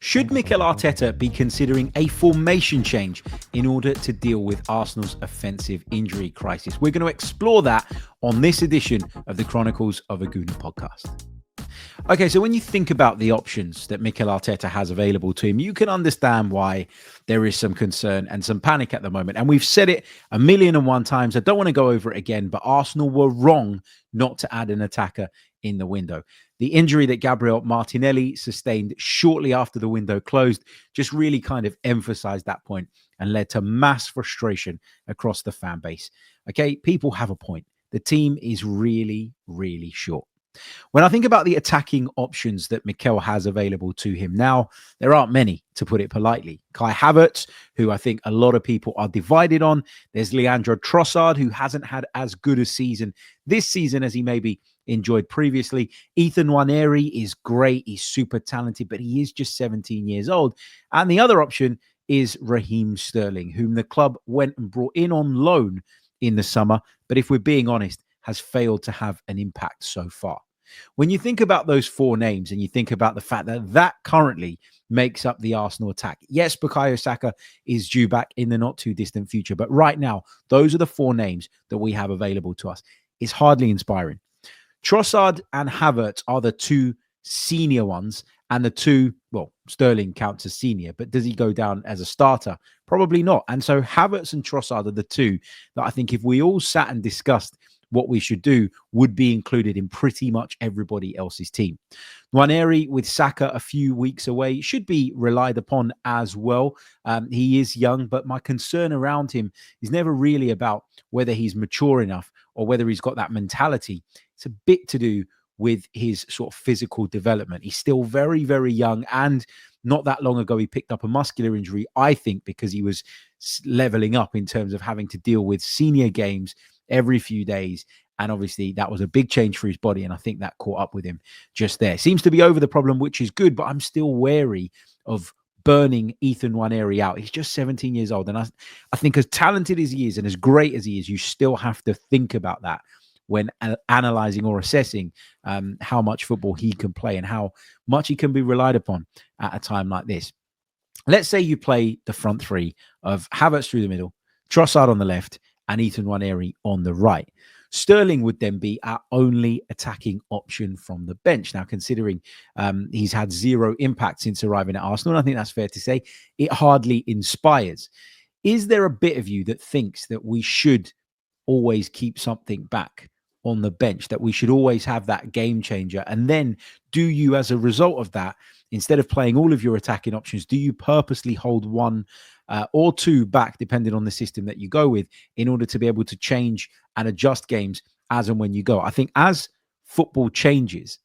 Should Mikel Arteta be considering a formation change in order to deal with Arsenal's offensive injury crisis? We're going to explore that on this edition of the Chronicles of a Gooner podcast. Okay, so when you think about the options that Mikel Arteta has available to him, you can understand why there is some concern and some panic at the moment. And we've said it 1,000,001 times. I don't want to go over it again, but Arsenal were wrong not to add an attacker in the window. The injury that Gabriel Martinelli sustained shortly after the window closed just really kind of emphasized that point and led to mass frustration across the fan base. Okay, people have a point. The team is really, really short. When I think about the attacking options that Mikel has available to him now, there aren't many, to put it politely. Kai Havertz, who I think a lot of people are divided on. There's Leandro Trossard, who hasn't had as good a season this season as he maybe enjoyed previously. Ethan Nwaneri is great. He's super talented, but he is just 17 years old. And the other option is Raheem Sterling, whom the club went and brought in on loan in the summer, but if we're being honest, has failed to have an impact so far. When you think about those four names and you think about the fact that that currently makes up the Arsenal attack, yes, Bukayo Saka is due back in the not too distant future, but right now, those are the four names that we have available to us. It's hardly inspiring. Trossard and Havertz are the two senior ones, and the two, well, Sterling counts as senior, but does he go down as a starter? Probably not. And so Havertz and Trossard are the two that I think if we all sat and discussed what we should do would be included in pretty much everybody else's team. Nwaneri with Saka a few weeks away should be relied upon as well. He is young, but my concern around him is never really about whether he's mature enough or whether he's got that mentality. It's a bit to do with his sort of physical development. He's still very, very young, and not that long ago he picked up a muscular injury, I think, because he was leveling up in terms of having to deal with senior games every few days. And obviously that was a big change for his body. And I think that caught up with him just there. Seems to be over the problem, which is good, but I'm still wary of burning Ethan Nwaneri out. He's just 17 years old. And I think as talented as he is and as great as he is, you still have to think about that when analyzing or assessing how much football he can play and how much he can be relied upon at a time like this. Let's say you play the front three of Havertz through the middle, Trossard on the left, and Ethan Nwaneri on the right. Sterling would then be our only attacking option from the bench. Now, considering he's had zero impact since arriving at Arsenal, and I think that's fair to say, it hardly inspires. Is there a bit of you that thinks that we should always keep something back on the bench, that we should always have that game changer? And then do you, as a result of that, instead of playing all of your attacking options, do you purposely hold one or two back, depending on the system that you go with, in order to be able to change and adjust games as and when you go? I think as football changes,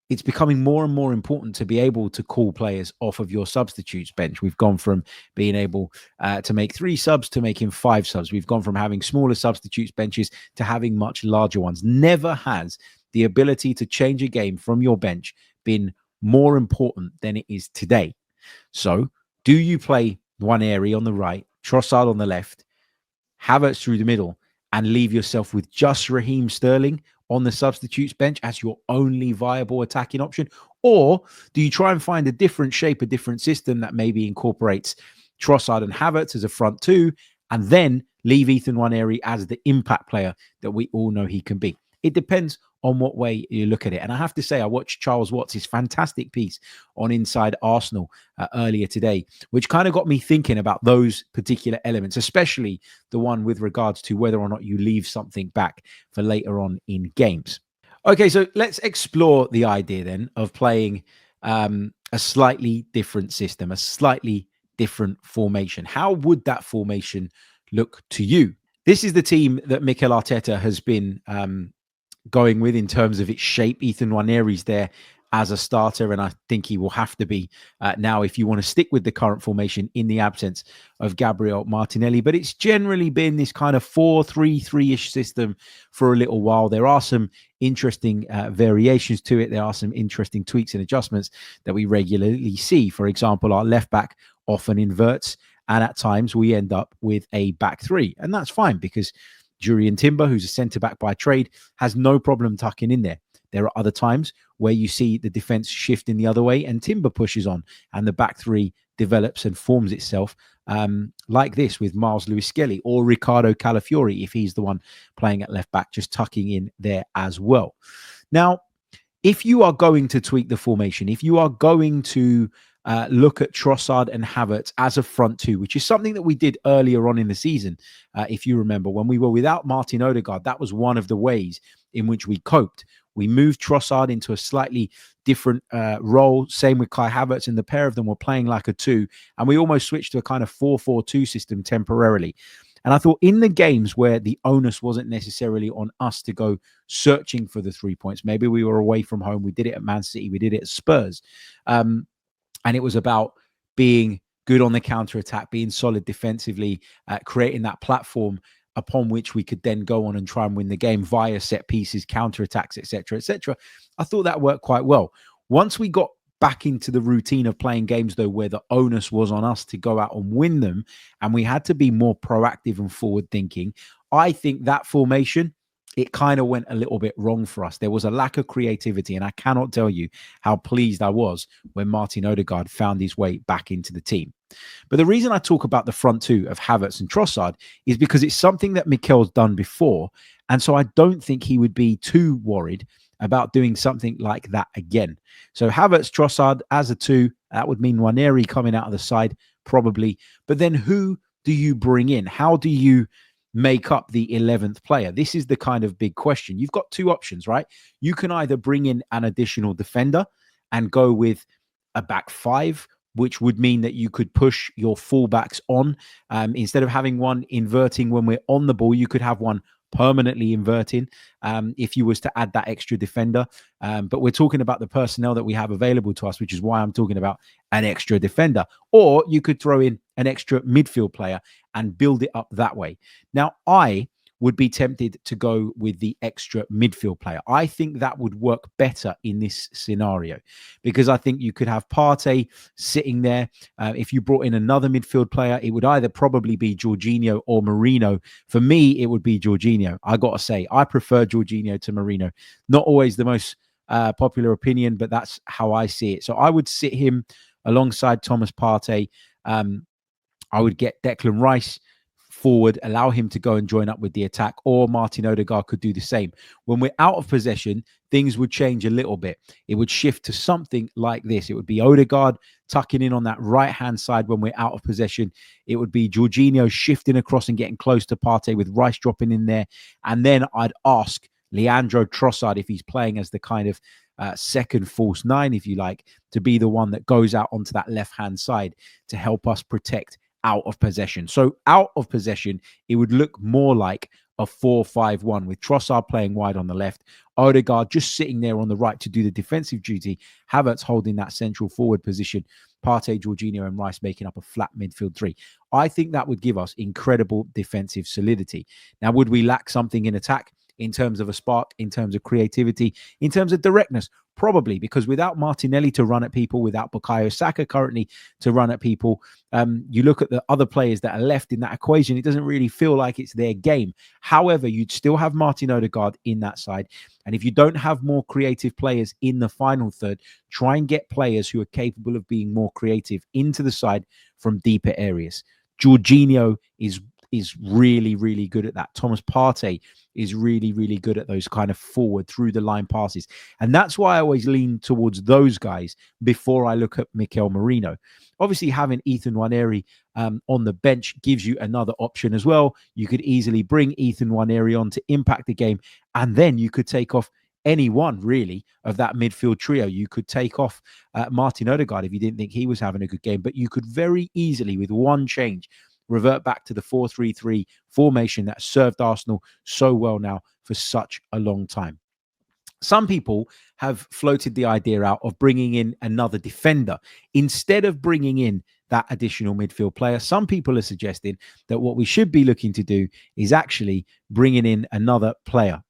it's becoming more and more important to be able to call players off of your substitutes bench. We've gone from being able to make 3 subs to making 5 subs. We've gone from having smaller substitutes benches to having much larger ones. Never has the ability to change a game from your bench been more important than it is today. So do you play Nwaneri on the right, Trossard on the left, Havertz through the middle, and leave yourself with just Raheem Sterling on the substitutes bench as your only viable attacking option? Or do you try and find a different shape, a different system that maybe incorporates Trossard and Havertz as a front two, and then leave Ethan Nwaneri as the impact player that we all know he can be? It depends on what way you look at it. And I have to say, I watched Charles Watts' fantastic piece on Inside Arsenal earlier today, which kind of got me thinking about those particular elements, especially the one with regards to whether or not you leave something back for later on in games. Okay, so let's explore the idea then of playing a slightly different system, a slightly different formation. How would that formation look to you? This is the team that Mikel Arteta has been going with in terms of its shape. Ethan Nwaneri's there as a starter, and I think he will have to be now if you want to stick with the current formation in the absence of Gabriel Martinelli. But it's generally been this kind of 4-3-3-ish system for a little while. There are some interesting variations to it. There are some interesting tweaks and adjustments that we regularly see. For example, our left back often inverts, and at times we end up with a back three, and that's fine because Jurriën Timber, who's a centre-back by trade, has no problem tucking in there. There are other times where you see the defense shifting the other way and Timber pushes on and the back three develops and forms itself, like this with Miles Lewis-Skelly or Ricardo Calafiori, if he's the one playing at left back, just tucking in there as well. Now, if you are going to tweak the formation, if you are going to look at Trossard and Havertz as a front two, which is something that we did earlier on in the season, if you remember, when we were without Martin Odegaard, that was one of the ways in which we coped. We moved Trossard into a slightly different role. Same with Kai Havertz, and the pair of them were playing like a two. And we almost switched to a kind of 4-4-2 system temporarily. And I thought in the games where the onus wasn't necessarily on us to go searching for the 3 points, maybe we were away from home. We did it at Man City. We did it at Spurs. And it was about being good on the counter-attack, being solid defensively, creating that platform upon which we could then go on and try and win the game via set pieces, counter-attacks, etc., etc. I thought that worked quite well. Once we got back into the routine of playing games, though, where the onus was on us to go out and win them, and we had to be more proactive and forward-thinking, I think that formation, it kind of went a little bit wrong for us. There was a lack of creativity, and I cannot tell you how pleased I was when Martin Odegaard found his way back into the team. But the reason I talk about the front two of Havertz and Trossard is because it's something that Mikel's done before, and so I don't think he would be too worried about doing something like that again. So Havertz, Trossard as a two, that would mean Nwaneri coming out of the side, probably. But then who do you bring in? How do you make up the 11th player? This is the kind of big question. You've got two options, right? You can either bring in an additional defender and go with a back five, which would mean that you could push your fullbacks on. Instead of having one inverting when we're on the ball, you could have one permanently inverting if you was to add that extra defender. But we're talking about the personnel that we have available to us, which is why I'm talking about an extra defender. Or you could throw in an extra midfield player and build it up that way. Now, I would be tempted to go with the extra midfield player. I think that would work better in this scenario because I think you could have Partey sitting there. If you brought in another midfield player, it would either probably be Jorginho or Marino. For me, it would be Jorginho. I got to say, I prefer Jorginho to Marino. Not always the most popular opinion, but that's how I see it. So I would sit him alongside Thomas Partey. I would get Declan Rice forward, allow him to go and join up with the attack, or Martin Odegaard could do the same. When we're out of possession, things would change a little bit. It would shift to something like this. It would be Odegaard tucking in on that right-hand side when we're out of possession. It would be Jorginho shifting across and getting close to Partey with Rice dropping in there. And then I'd ask Leandro Trossard, if he's playing as the kind of second false nine, if you like, to be the one that goes out onto that left-hand side to help us protect out of possession. So out of possession, it would look more like a 4-5-1 with Trossard playing wide on the left, Odegaard just sitting there on the right to do the defensive duty, Havertz holding that central forward position, Partey, Jorginho and Rice making up a flat midfield three. I think that would give us incredible defensive solidity. Now, would we lack something in attack in terms of a spark, in terms of creativity, in terms of directness? Probably, because without Martinelli to run at people, without Bukayo Saka currently to run at people, you look at the other players that are left in that equation, it doesn't really feel like it's their game. However, you'd still have Martin Odegaard in that side. And if you don't have more creative players in the final third, try and get players who are capable of being more creative into the side from deeper areas. Jorginho is really, really good at that. Thomas Partey is really, really good at those kind of forward through the line passes. And that's why I always lean towards those guys before I look at Mikel Marino. Obviously, having Ethan Nwaneri on the bench gives you another option as well. You could easily bring Ethan Nwaneri on to impact the game. And then you could take off any one, really, of that midfield trio. You could take off Martin Odegaard if you didn't think he was having a good game. But you could very easily, with one change, revert back to the 4-3-3 formation that served Arsenal so well now for such a long time. Some people have floated the idea out of bringing in another defender instead of bringing in that additional midfield player. Some people are suggesting that what we should be looking to do is actually bringing in another player.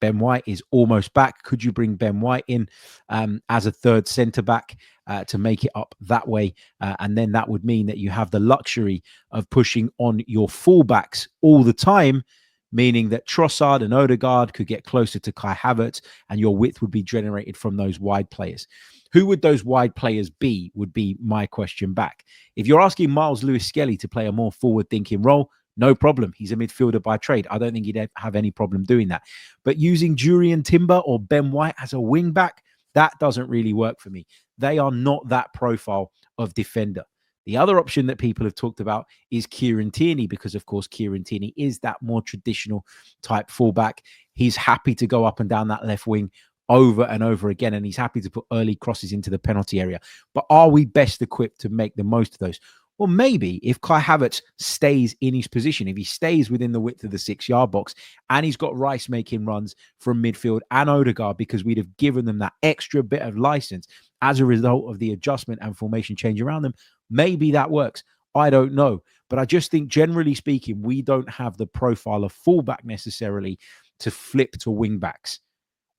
Ben White is almost back. Could you bring Ben White in as a third centre-back to make it up that way? And then that would mean that you have the luxury of pushing on your fullbacks all the time, meaning that Trossard and Odegaard could get closer to Kai Havertz and your width would be generated from those wide players. Who would those wide players be, would be my question back. If you're asking Miles Lewis-Skelly to play a more forward-thinking role, no problem. He's a midfielder by trade. I don't think he'd have any problem doing that. But using Jurriën Timber or Ben White as a wing-back, that doesn't really work for me. They are not that profile of defender. The other option that people have talked about is Kieran Tierney, because, of course, Kieran Tierney is that more traditional type fullback. He's happy to go up and down that left wing over and over again, and he's happy to put early crosses into the penalty area. But are we best equipped to make the most of those? Well, maybe if Kai Havertz stays in his position, if he stays within the width of the 6-yard box and he's got Rice making runs from midfield and Odegaard, because we'd have given them that extra bit of license as a result of the adjustment and formation change around them, maybe that works. I don't know. But I just think, generally speaking, we don't have the profile of fullback necessarily to flip to wing backs.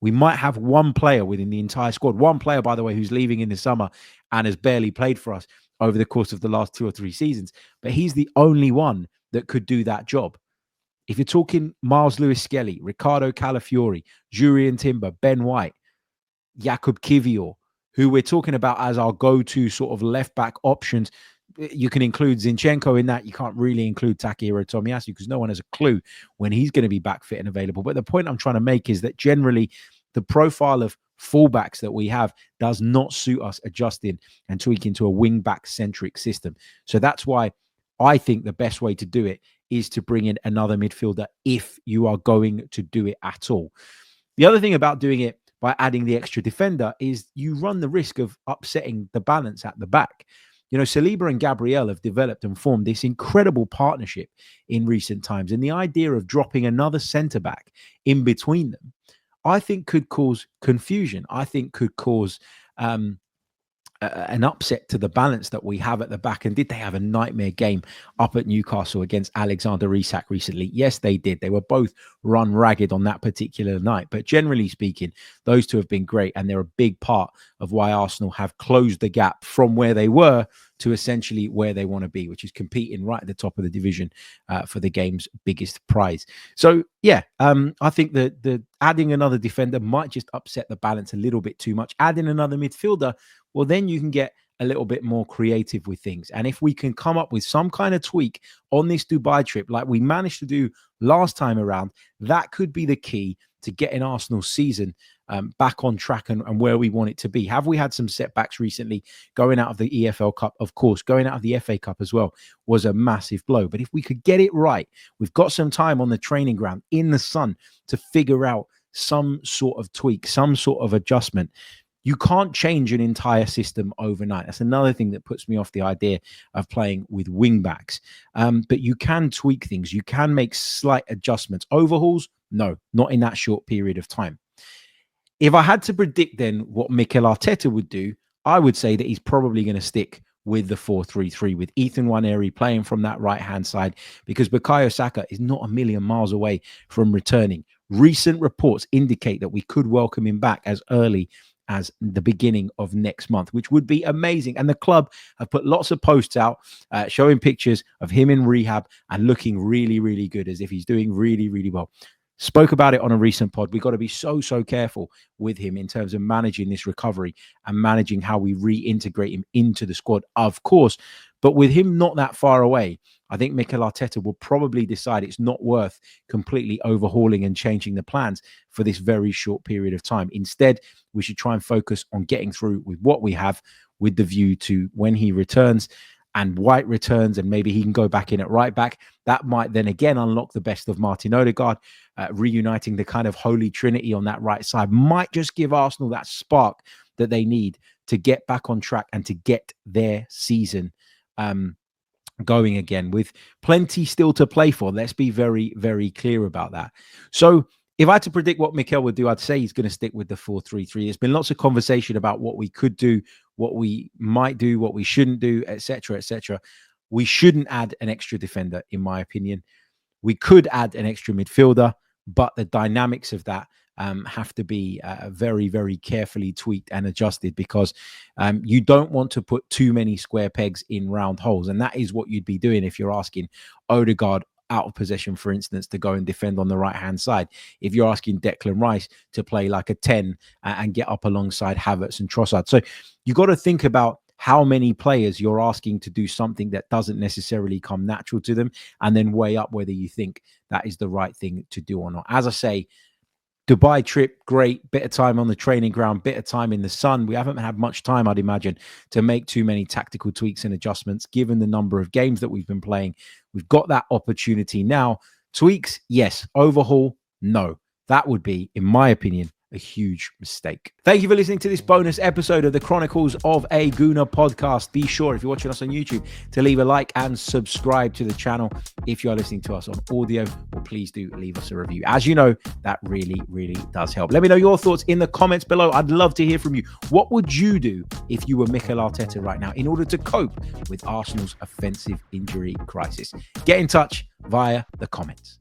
We might have one player within the entire squad. One player, by the way, who's leaving in the summer and has barely played for us over the course of the last 2 or 3 seasons. But he's the only one that could do that job. If you're talking Miles Lewis-Skelly, Ricardo Calafiori, Jurriën Timber, Ben White, Jakub Kiwior, who we're talking about as our go-to sort of left-back options, you can include Zinchenko in that. You can't really include Takehiro Tomiyasu because no one has a clue when he's going to be back fit and available. But the point I'm trying to make is that generally the profile of fullbacks that we have does not suit us adjusting and tweaking to a wing-back centric system. So that's why I think the best way to do it is to bring in another midfielder if you are going to do it at all. The other thing about doing it by adding the extra defender is you run the risk of upsetting the balance at the back. You know, Saliba and Gabriel have developed and formed this incredible partnership in recent times. And the idea of dropping another centre-back in between them, I think could cause confusion. I think could cause an upset to the balance that we have at the back. And did they have a nightmare game up at Newcastle against Alexander Isak recently? Yes, they did. They were both run ragged on that particular night. But generally speaking, those two have been great. And they're a big part of why Arsenal have closed the gap from where they were to essentially where they want to be, which is competing right at the top of the division for the game's biggest prize. So, yeah, I think that the adding another defender might just upset the balance a little bit too much. Adding another midfielder, well, then you can get a little bit more creative with things. And if we can come up with some kind of tweak on this Dubai trip, like we managed to do last time around, that could be the key to getting Arsenal's season back on track and where we want it to be. Have we had some setbacks recently going out of the EFL Cup? Of course, going out of the FA Cup as well was a massive blow. But if we could get it right, we've got some time on the training ground in the sun to figure out some sort of tweak, some sort of adjustment. You can't change an entire system overnight. That's another thing that puts me off the idea of playing with wing backs. But you can tweak things. You can make slight adjustments. Overhauls? No, not in that short period of time. If I had to predict then what Mikel Arteta would do, I would say that he's probably going to stick with the 4-3-3 with Ethan Nwaneri playing from that right-hand side because Bukayo Saka is not a million miles away from returning. Recent reports indicate that we could welcome him back as early as the beginning of next month, which would be amazing. And the club have put lots of posts out showing pictures of him in rehab and looking really, really good, as if he's doing really, really well. Spoke about it on a recent pod. We've got to be so careful with him in terms of managing this recovery and managing how we reintegrate him into the squad, of course. But with him not that far away, I think Mikel Arteta will probably decide it's not worth completely overhauling and changing the plans for this very short period of time. Instead, we should try and focus on getting through with what we have, with the view to when he returns and White returns and maybe he can go back in at right back. That might then again unlock the best of Martin Odegaard, reuniting the kind of holy trinity on that right side. Might just give Arsenal that spark that they need to get back on track and to get their season going again, with plenty still to play for. Let's be very, very clear about that. So if I had to predict what Mikel would do, I'd say he's going to stick with the 4-3-3. There's been lots of conversation about what we could do, what we might do, what we shouldn't do, etc., etc. We shouldn't add an extra defender, in my opinion. We could add an extra midfielder, but the dynamics of that have to be very, very carefully tweaked and adjusted, because you don't want to put too many square pegs in round holes. And that is what you'd be doing if you're asking Odegaard out of possession, for instance, to go and defend on the right-hand side. If you're asking Declan Rice to play like a 10 and get up alongside Havertz and Trossard. So you got to think about how many players you're asking to do something that doesn't necessarily come natural to them, and then weigh up whether you think that is the right thing to do or not. As I say, Dubai trip, great. Bit of time on the training ground, bit of time in the sun. We haven't had much time, I'd imagine, to make too many tactical tweaks and adjustments, given the number of games that we've been playing. We've got that opportunity now. Tweaks, yes. Overhaul, no. That would be, in my opinion, a huge mistake. Thank you for listening to this bonus episode of the Chronicles of a Gooner podcast. Be sure, if you're watching us on YouTube, to leave a like and subscribe to the channel. If you are listening to us on audio, well, please do leave us a review. As you know, that really, really does help. Let me know your thoughts in the comments below. I'd love to hear from you. What would you do if you were Mikel Arteta right now in order to cope with Arsenal's offensive injury crisis? Get in touch via the comments.